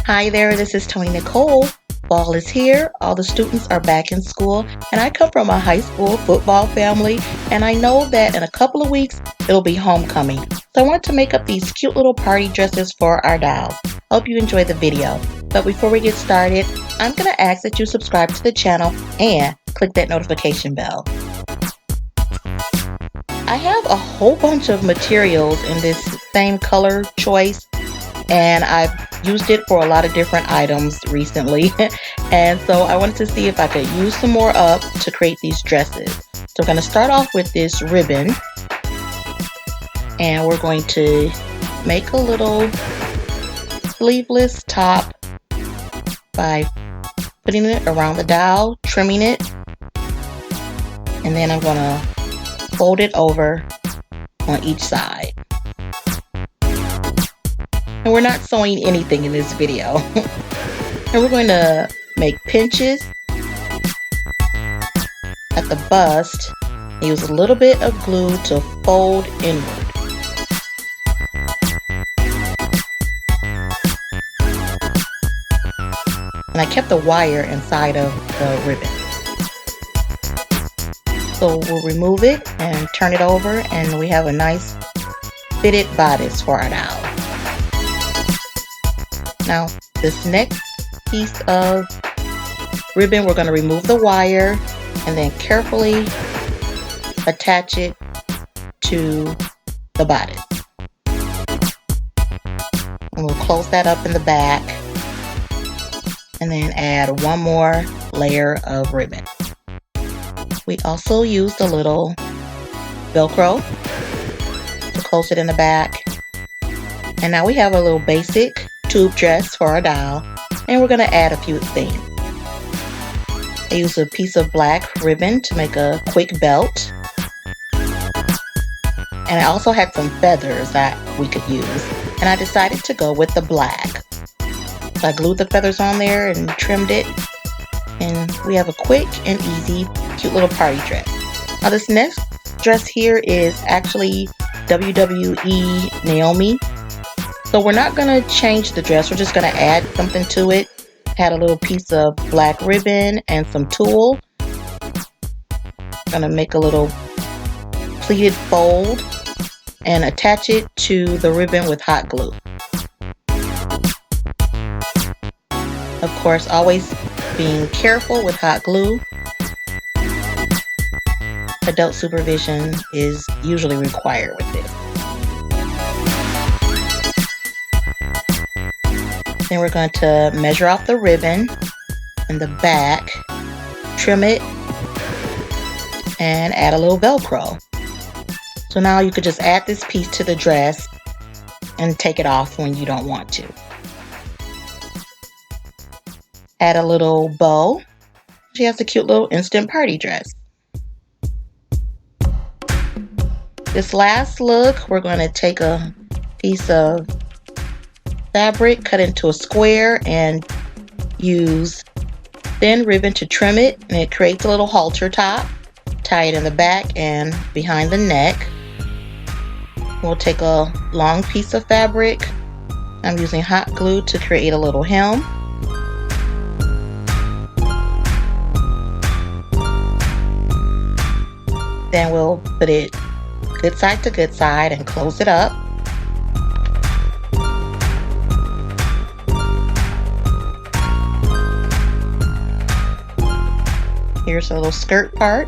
Hi there, this is Tony Nicole. Fall is here, all the students are back in school, and I come from a high school football family, and I know that in a couple of weeks it'll be homecoming. So I wanted to make up these cute little party dresses for our dolls. Hope you enjoy the video. But before we get started, I'm going to ask that you subscribe to the channel and click that notification bell. I have a whole bunch of materials in this same color choice, and I've used it for a lot of different items recently. And so I wanted to see if I could use some more up to create these dresses. So we're going to start off with this ribbon, and we're going to make a little sleeveless top by putting it around the dowel, trimming it, and then I'm going to fold it over on each side. And we're not sewing anything in this video. And we're going to make pinches at the bust and use a little bit of glue to fold inward. And I kept the wire inside of the ribbon. So we'll remove it and turn it over, and we have a nice fitted bodice for our doll. Now, this next piece of ribbon, we're going to remove the wire and then carefully attach it to the bodice. And we'll close that up in the back and then add one more layer of ribbon. We also used a little Velcro to close it in the back. And now we have a little basic tube dress for our doll, and we're going to add a few things. I used a piece of black ribbon to make a quick belt, and I also had some feathers that we could use, and I decided to go with the black. So I glued the feathers on there and trimmed it, and we have a quick and easy cute little party dress. Now this next dress here is actually WWE Naomi. So we're not going to change the dress, we're just going to add something to it. Had a little piece of black ribbon and some tulle. Going to make a little pleated fold and attach it to the ribbon with hot glue. Of course, always being careful with hot glue. Adult supervision is usually required with this. Then we're going to measure off the ribbon in the back, trim it, and add a little Velcro. So now you could just add this piece to the dress and take it off when you don't want to. Add a little bow. She has a cute little instant party dress. This last look, we're going to take a piece of fabric, cut into a square, and use thin ribbon to trim it, and it creates a little halter top. Tie it in the back and behind the neck. We'll take a long piece of fabric. I'm using hot glue to create a little hem. Then we'll put it good side to good side and close it up. Here's a little skirt part.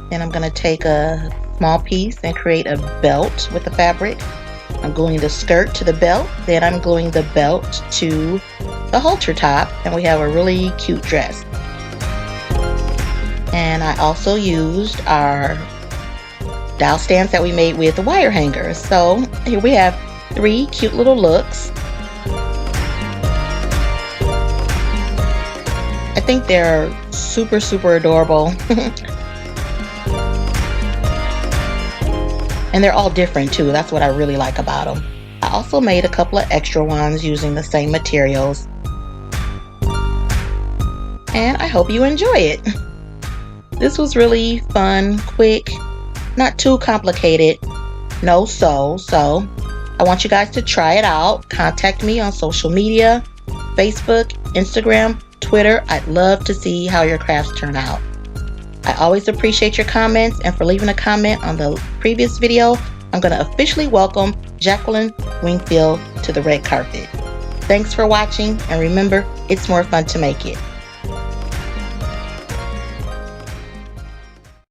Then I'm going to take a small piece and create a belt with the fabric. I'm gluing the skirt to the belt, then I'm gluing the belt to the halter top, and we have a really cute dress. And I also used our dowel stands that we made with the wire hangers. So here we have 3 cute little looks. think they're super, super adorable. And they're all different too. That's what I really like about them. I also made a couple of extra ones using the same materials. And I hope you enjoy it. This was really fun, quick, not too complicated, no sew. So I want you guys to try it out. Contact me on social media, Facebook, Instagram, Twitter. I'd love to see how your crafts turn out. I always appreciate your comments, and for leaving a comment on the previous video, I'm going to officially welcome Jacqueline Wingfield to the red carpet. Thanks for watching, and remember, it's more fun to make it.